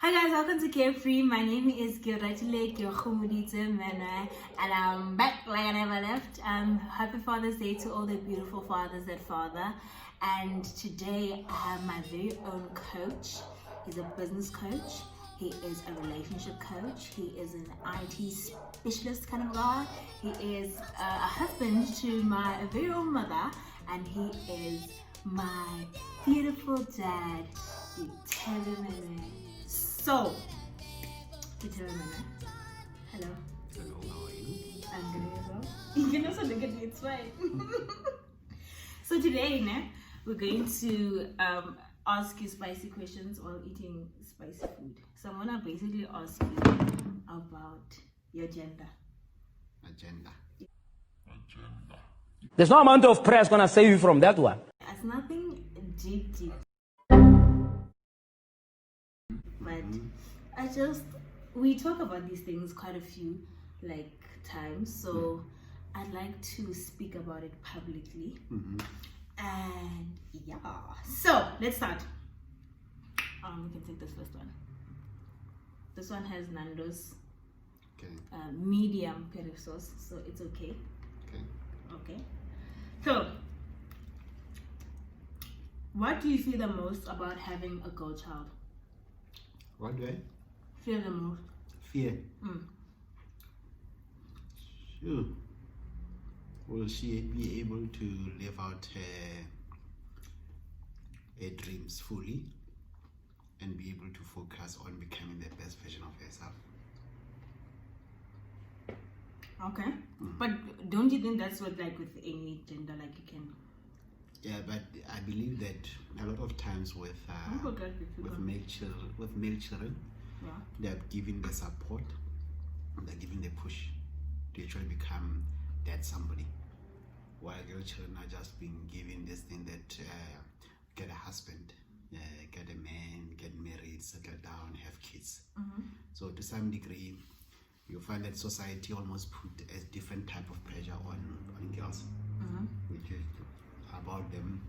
Hi guys, welcome to Carefree. My name is Gyoratile Gyokhumudite Mene, and I'm back like I never left. Happy Father's Day to all the beautiful fathers that father. And today I have my very own coach. He's a business coach. He is a relationship coach. He is an IT specialist kind of guy. He is a husband to my very own mother, and he is my beautiful dad, Itelemene. So, Itelemene. Hello. Hello, how are you? I'm good as well. You can also look at me, it's fine. So today, we're going to ask you spicy questions while eating spicy food. So I'm gonna basically ask you about your gender. Agenda. There's no amount of prayer is gonna save you from that one. It's nothing deep. But we talk about these things quite a few times, so I'd like to speak about it publicly. And yeah, so let's start. We can take this first one. This one has Nando's Okay. medium curry sauce, so it's okay. Okay. So what do you feel the most about having a girl child? What do I Feel the most? fear? Sure. Will she be able to live out her dreams fully and be able to focus on becoming the best version of herself? Okay. But don't you think that's what with any gender you can? Yeah, but I believe that a lot of times with male children, Yeah. they're giving the support, they're giving the push to actually become that somebody. While girl children are just being given this thing that get a husband, get a man, get married, settle down, have kids. So to some degree, you find that society almost put a different type of pressure on girls, which is about them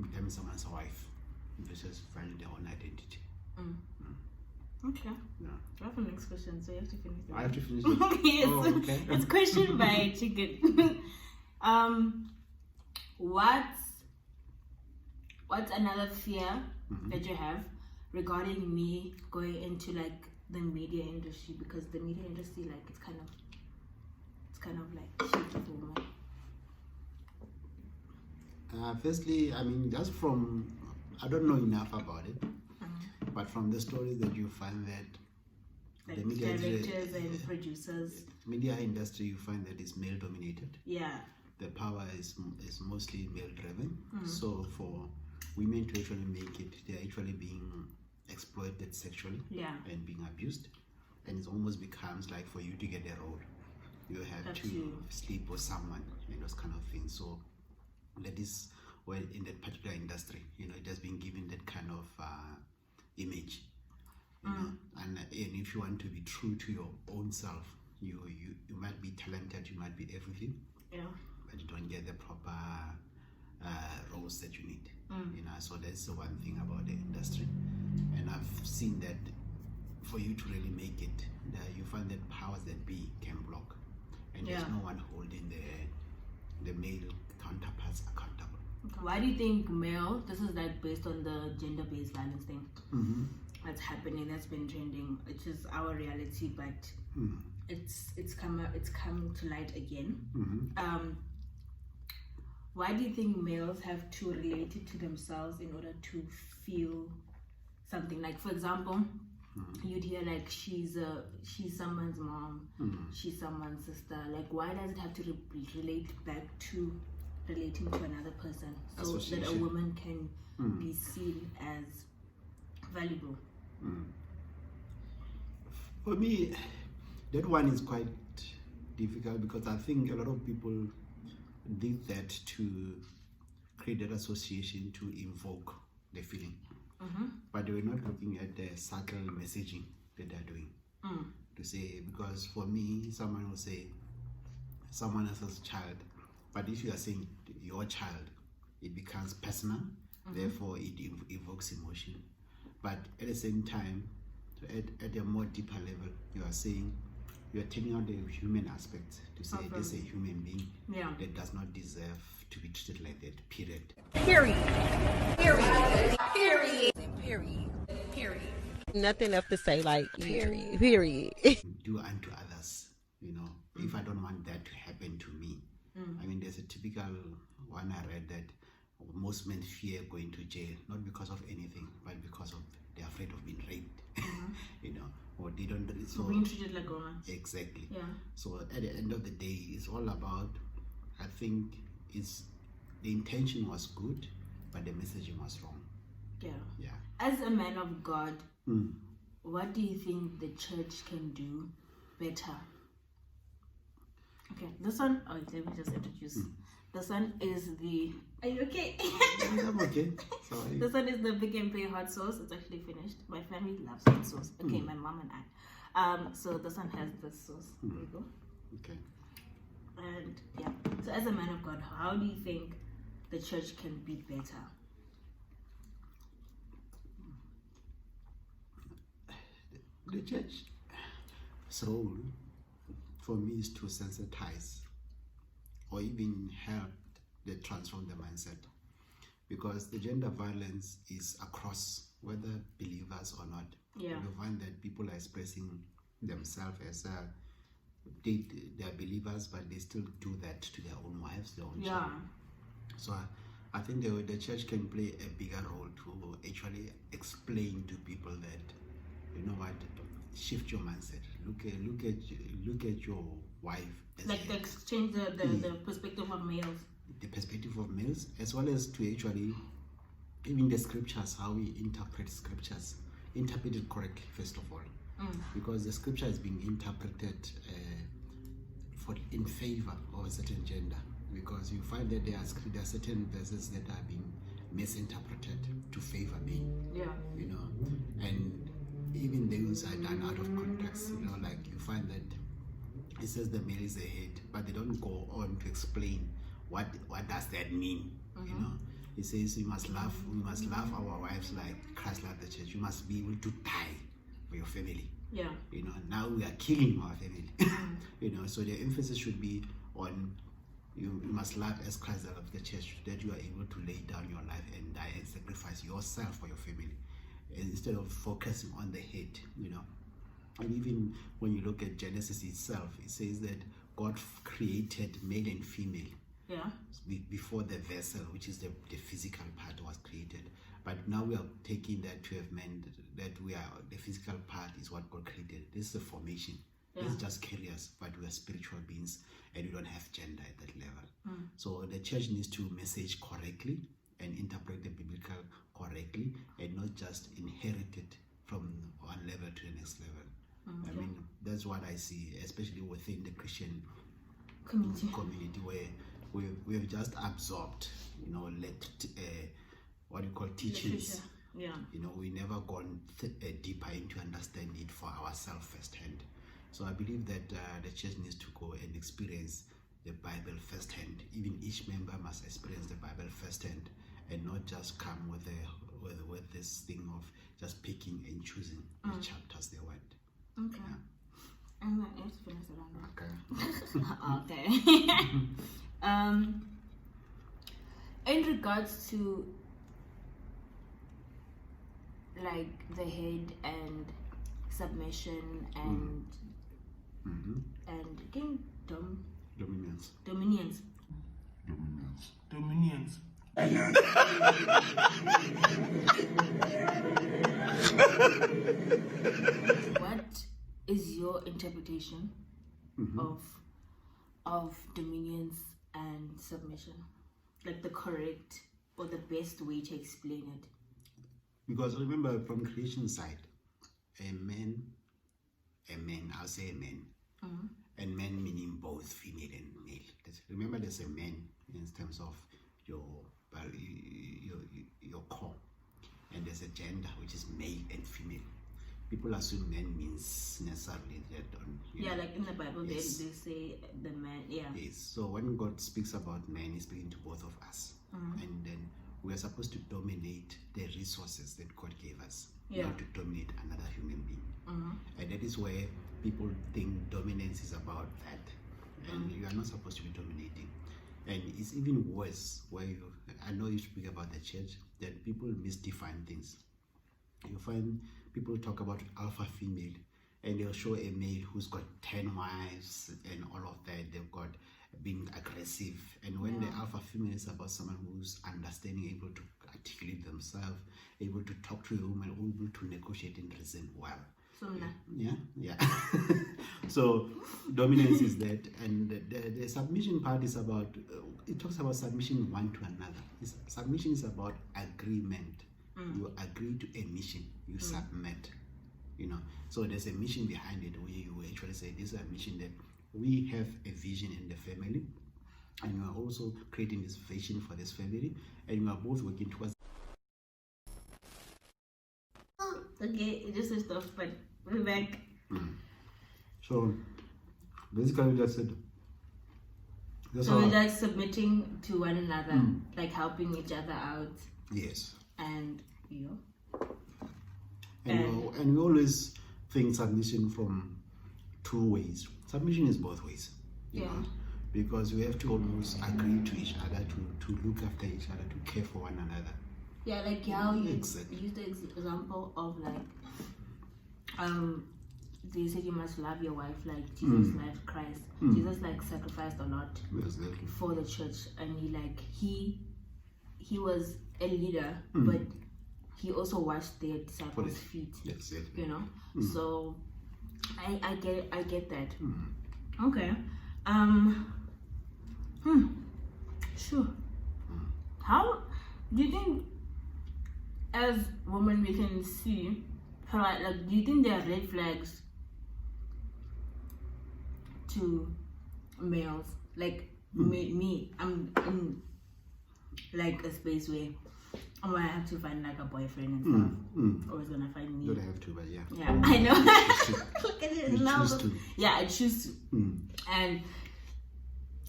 becoming someone's wife versus finding their own identity. Okay. Yeah. I have the next question, so you have to finish it. I have to finish it. Yes. Oh, okay. It's question by chicken. What's another fear that you have regarding me going into the media industry? Because the media industry it's kind of shit for women. Firstly, I mean, just from, I don't know enough about it, but from the stories that you find that the media directors and producers, media industry, you find that it's male dominated. Yeah. The power is mostly male driven. So for women to actually make it, they're actually being exploited sexually. Yeah. And being abused, and it almost becomes like for you to get a role, you have to sleep with someone and those kind of things. So that is well in that particular industry, it has been given that kind of image, know. And if you want to be true to your own self, you might be talented, you might be everything, but you don't get the proper roles that you need. So that's the one thing about the industry, and I've seen that for you to really make it, you find that powers that be can block, and there's no one holding the male counterparts accountable. Why do you think male? This is based on the gender-based violence thing that's happening, that's been trending, which is our reality, but it's come to light again. Why do you think males have to relate it to themselves in order to feel something? For example, you'd hear she's someone's mom, she's someone's sister. Why does it have to relate back to relating to another person so that a woman can be seen as valuable? For me, that one is quite difficult because I think a lot of people did that to create that association to invoke the feeling, but they were not looking at the subtle messaging that they're doing to say, because for me, someone will say someone else's child, but if you are saying your child, it becomes personal, therefore it evokes emotion. But at the same time, at a more deeper level, you are saying, you are taking out the human aspect to say this is a human being that does not deserve to be treated like that, period. Period. Nothing left to say, like, period. Do unto others, if I don't want that to happen to me. I mean, there's a typical one I read that most men fear going to jail, not because of anything, but because of they're afraid of being raped, or they don't. So being treated like women. Exactly. Yeah. So at the end of the day, it's all about. I think the intention was good, but the messaging was wrong. Yeah. Yeah. As a man of God, what do you think the church can do better? Okay, this one. Oh, let me just introduce. This one is the. Are you okay? I'm okay. Sorry. This one is the Pick n Pay hot sauce. It's actually finished. My family loves hot sauce. Okay, my mom and I. So this one has this sauce. There you go. Okay. And yeah. So as a man of God, how do you think the church can be better? The church's role for me is to sensitize or even help transform the mindset, because the gender violence is across, whether believers or not. Yeah. You find that people are expressing themselves as they are believers, but they still do that to their own wives, their own children. So I think the church can play a bigger role to actually explain to people that, you know what, shift your mindset. Look at your wife as like the exchange the perspective of males. The perspective of males, as well as to actually even the scriptures, how we interpret scriptures, interpret it correctly first of all, because the scripture is being interpreted in favor of a certain gender, because you find that there are certain verses that are being misinterpreted to favor men. And even those are done out of context. Like you find that it says the male is the head, but they don't go on to explain what does that mean. It says we must love our wives like Christ loved the church. You must be able to die for your family. Now we are killing our family. So the emphasis should be on you must love as Christ loved the church, that you are able to lay down your life and die and sacrifice yourself for your family, instead of focusing on the head. And even when you look at Genesis itself, it says that God created male and female before the vessel, which is the physical part, was created. But now we are taking that to have meant that the physical part is what God created. This is the formation. Let's just carry us, but we are spiritual beings and we don't have gender at that level. So the church needs to message correctly and interpret the biblical correctly, and not just inherit it from one level to the next level. I mean, that's what I see, especially within the Christian community, where we have just absorbed, what you call teachings. We never gone deeper into understanding it for ourselves firsthand. So I believe that the church needs to go and experience the Bible firsthand. Even each member must experience the Bible firsthand, and not just come with this thing of just picking and choosing the chapters they want. Okay. I'm not able to finish Okay. Okay. In regards to like the head and submission and dominions. What is your interpretation of dominions and submission? Like the correct or the best way to explain it? Because remember, from creation side, a man, I'll say a man, and men meaning both female and male. Remember, there's a man in terms of your core, and there's a gender which is male and female. People assume man means necessarily that. Like in the Bible, they say the man. Yes. So when God speaks about man, He's speaking to both of us, and then we are supposed to dominate the resources that God gave us, not to dominate another human being. and that is where people think dominance is about that, and you are not supposed to be dominating. And it's even worse where I know you speak about the church, that people misdefine things. You find people talk about alpha female, and they'll show a male who's got 10 wives and all of that. They've got being aggressive, and when the alpha female is about someone who's understanding, able to articulate themselves, able to talk to a woman, able to negotiate and reason well. So nah. Yeah. So dominance is that, and the submission part is about. It talks about submission one to another. Submission is about agreement. You agree to a mission. You submit. So there's a mission behind it where you actually say this is a mission that we have a vision in the family, and you are also creating this vision for this family, and you are both working towards. Okay, it just switched off, but we're back. So basically, just said. So we're just submitting to one another, like helping each other out. Yes. And And we always think submission from two ways. Submission is both ways. You know, because we have to almost agree to each other, to look after each other, to care for one another. Yeah, like how you Exactly. use the example of like, they said you must love your wife like Jesus loved Christ. Jesus like sacrificed a lot Exactly. for the church, and he was a leader, but he also washed their disciples' feet. Exactly. So I get that. Okay. Sure. How do you think, as women, we can see, like, do you think there are red flags to males? Like me, I'm in like a space where I'm gonna have to find like a boyfriend and stuff, or it's gonna find me. You don't have to, but yeah. Yeah, I know. Look at it You now. choose to. Yeah, I choose to. And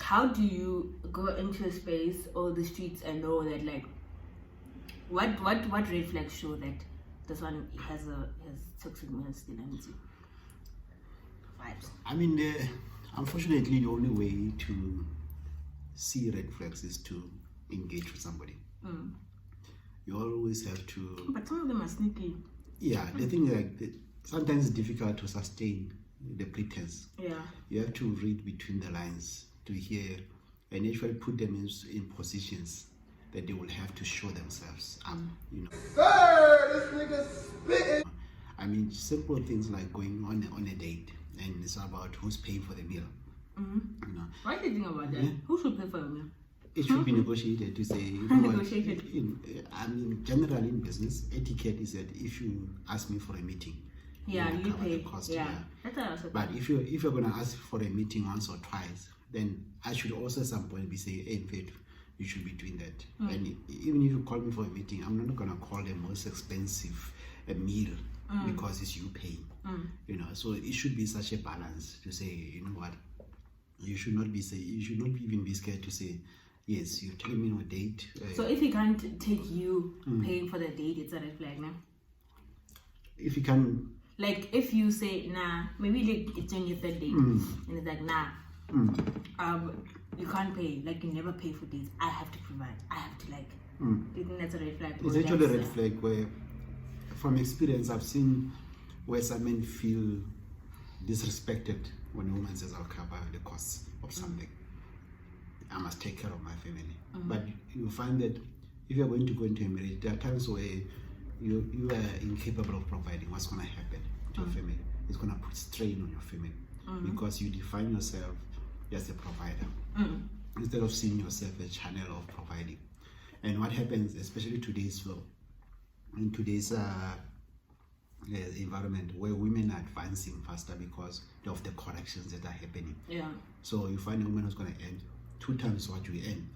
how do you go into a space or the streets and know that, like, what red flags show that this one has toxic masculinity vibes? I mean, unfortunately, the only way to see red flags is to engage with somebody. You always have to. But some of them are sneaky. Yeah, the thing is, like, sometimes it's difficult to sustain the pretense. Yeah. You have to read between the lines to hear and actually put them in positions that they will have to show themselves up. Sir, this nigga spitting. I mean, simple things like going on a date, and it's about who's paying for the meal. What do you think about that? Yeah. Who should pay for a meal? It should be negotiated to say. Negotiated. I mean, generally in business, etiquette is that if you ask me for a meeting, Yeah, will you cover pay. the cost. Yeah. That's what I was But if you're gonna ask for a meeting once or twice, then I should also at some point be saying, hey, in fact, you should be doing that. And even if you call me for a meeting, I'm not gonna call the most expensive meal because it's you paying. So it should be such a balance to say, you know what, you should not even be scared to say, yes, you're telling me on a date. So if he can't take you paying for the date, it's a red flag, no? If you can. Like if you say nah, maybe like it's on your third date, and it's like nah, you can't pay. Like you never pay for dates. I have to provide. I have to like. Do you think that's a red flag? It's actually a red flag where, from experience, I've seen where some men feel disrespected when a woman says, "I'll cover the costs of something. I must take care of my family." But you find that if you're going to go into a marriage, there are times where you are incapable of providing. What's going to happen to your family? It's going to put strain on your family because you define yourself as a provider instead of seeing yourself as a channel of providing. And what happens, especially in today's environment where women are advancing faster because of the corrections that are happening. Yeah. So you find a woman who's going to earn 2 times what you earn.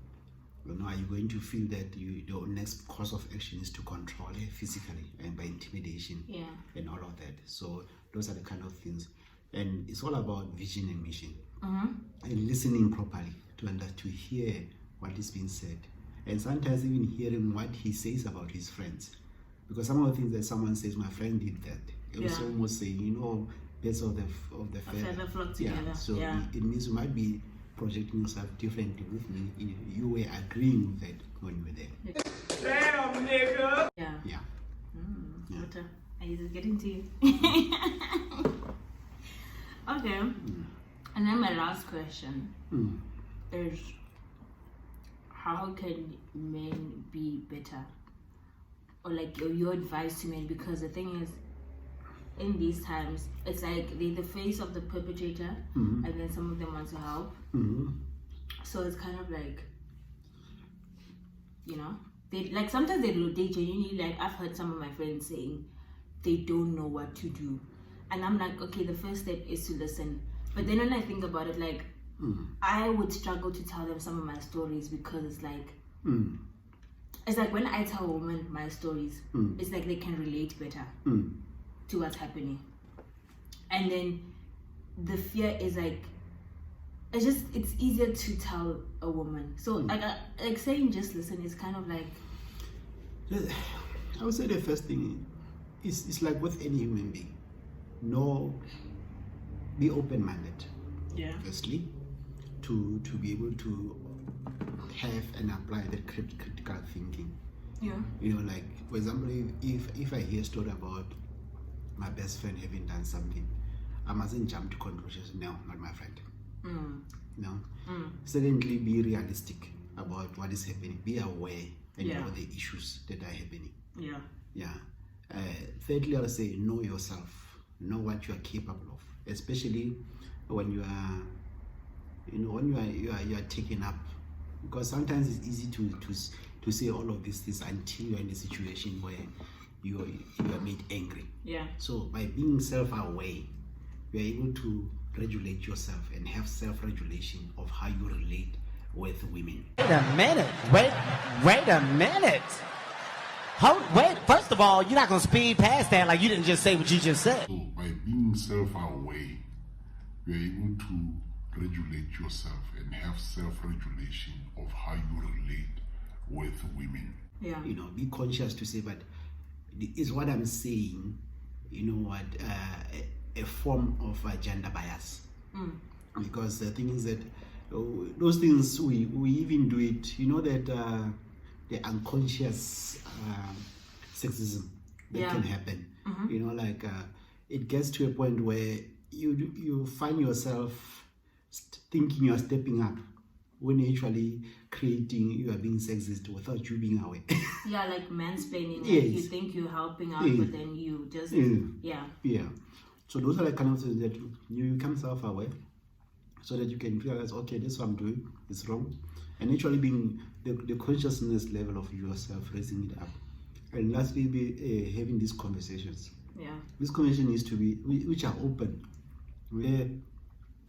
Are you going to feel that your next course of action is to control her physically and by intimidation and all of that? So those are the kind of things. And it's all about vision and mission. And listening properly to hear what is being said. And sometimes even hearing what he says about his friends. Because some of the things that someone says, my friend did that. It was almost saying, birds of the feather flock Yeah, together. so Yeah. it means you might be projecting yourself differently with me. You were agreeing with it when you were there. Yeah. Yeah. Yeah. What I just getting to you. Okay. And then my last question is, how can men be better? Or like your advice to men? Because the thing is, in these times, it's like they're the face of the perpetrator, and then some of them want to help. So it's kind of like, you know, they like sometimes they genuinely, like, I've heard some of my friends saying they don't know what to do, and I'm like, okay, the first step is to listen. But then when I think about it, like, I would struggle to tell them some of my stories because it's like, it's like when I tell a woman my stories, it's like they can relate better to what's happening. And then the fear is like, it's easier to tell a woman. So like saying just listen is kind of like, I would say the first thing is, it's like with any human being. Be open-minded. yeah, Firstly, to be able to have and apply that critical thinking. yeah, You know, like, for example, if I hear a story about my best friend having done something, I mustn't jump to conclusions. No, not my friend. No. Secondly, be realistic about what is happening. Be aware and know the issues that are happening. yeah, Yeah. Thirdly, I'll say know yourself. Know what you are capable of, especially when you are, when you are taken up, because sometimes it's easy to say all of these things until you're in a situation where you are made angry. yeah, So by being self-aware, you are able to regulate yourself and have self-regulation of how you relate with women. Wait a minute. Wait a minute. Wait, first of all, you're not going to speed past that like you didn't just say what you just said. So by being self-aware, you're able to regulate yourself and have self-regulation of how you relate with women. yeah, Be conscious to say, but is what I'm saying, a form of gender bias. Because the thing is that those things, we even do it, that the unconscious sexism that can happen. It gets to a point where you find yourself thinking you're stepping up when you're actually you are being sexist without you being aware. yeah, like mansplaining. Like Yes. you think you're helping out, Yes. but then you just Yeah. So those are the kind of things that you become self-aware, so that you can realize, okay, this what I'm doing is wrong, and actually being the consciousness level of yourself, raising it up. And lastly, be having these conversations. yeah, This conversation needs to be which are open, where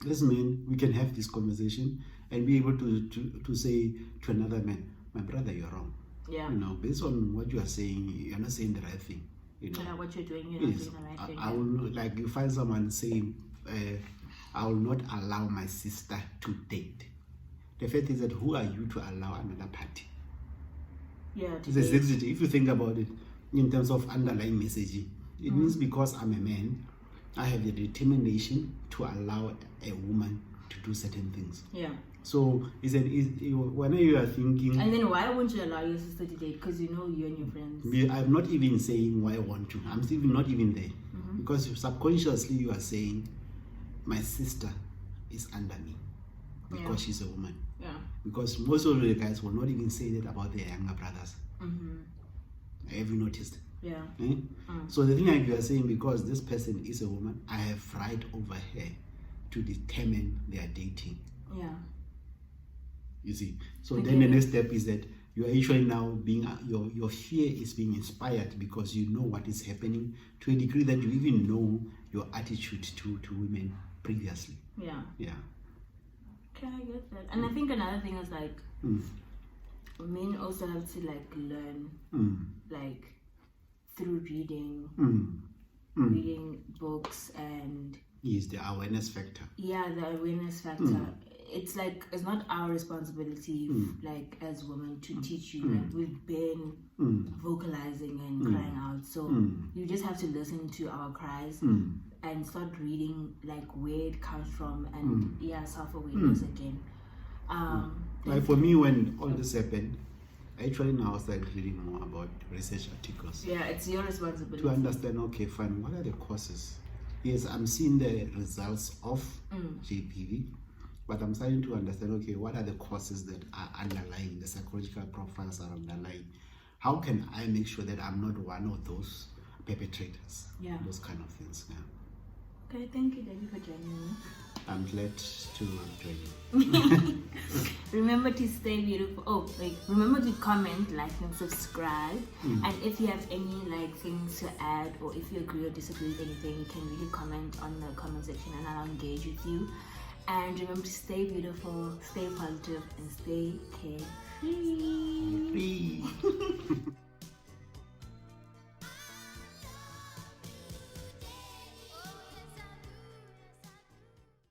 as men we can have this conversation and be able to say to another man, my brother, you're wrong. yeah. Based on what you are saying, you're not saying the right thing. Like what you're doing, you're not Yes, doing the right thing. I will not, like you find someone saying, I will not allow my sister to date. The fact is that who are you to allow another party? Yeah, It's today. exactly, if you think about it in terms of underlying messaging, it means because I'm a man, I have the determination to allow a woman to do certain things. Yeah. So whenever you are thinking, And then why won't you allow your sister to date? Because you and your friends. I'm not even saying why I want to. I'm still not even there. Because subconsciously you are saying, my sister is under me because she's a woman. Yeah. Because most of the guys will not even say that about their younger brothers. Have you noticed? Yeah. So the thing like you are saying, because this person is a woman, I have right over her to determine their dating. Yeah. You see, so then the next step is that you are actually now being your fear is being inspired because you know what is happening to a degree that you even know your attitude to women previously. Yeah. Yeah. Can I get that? And I think another thing is like men also have to like learn like through reading reading books and Is the awareness factor. the awareness factor. it's like it's not our responsibility like as women to teach you. Like we've been vocalizing and crying out, so you just have to listen to our cries and start reading like where it comes from and self-awareness again. Like for me, when all this happened, actually now I started reading more about research articles. Yeah, it's your responsibility To understand, okay, fine, what are the causes? Yes, I'm seeing the results of JPV, but I'm starting to understand, okay, what are the causes that are underlying, the psychological profiles are underlying? How can I make sure that I'm not one of those perpetrators? Yeah. Those kind of things, yeah. Okay, thank you, Debbie, for joining me. I'm glad to join you. Remember to stay beautiful. Remember to comment, like, and subscribe. And if you have any like things to add, or if you agree or disagree with anything, you can really comment on the comment section, and I'll engage with you. And remember to stay beautiful, stay positive, and stay carefree. Free.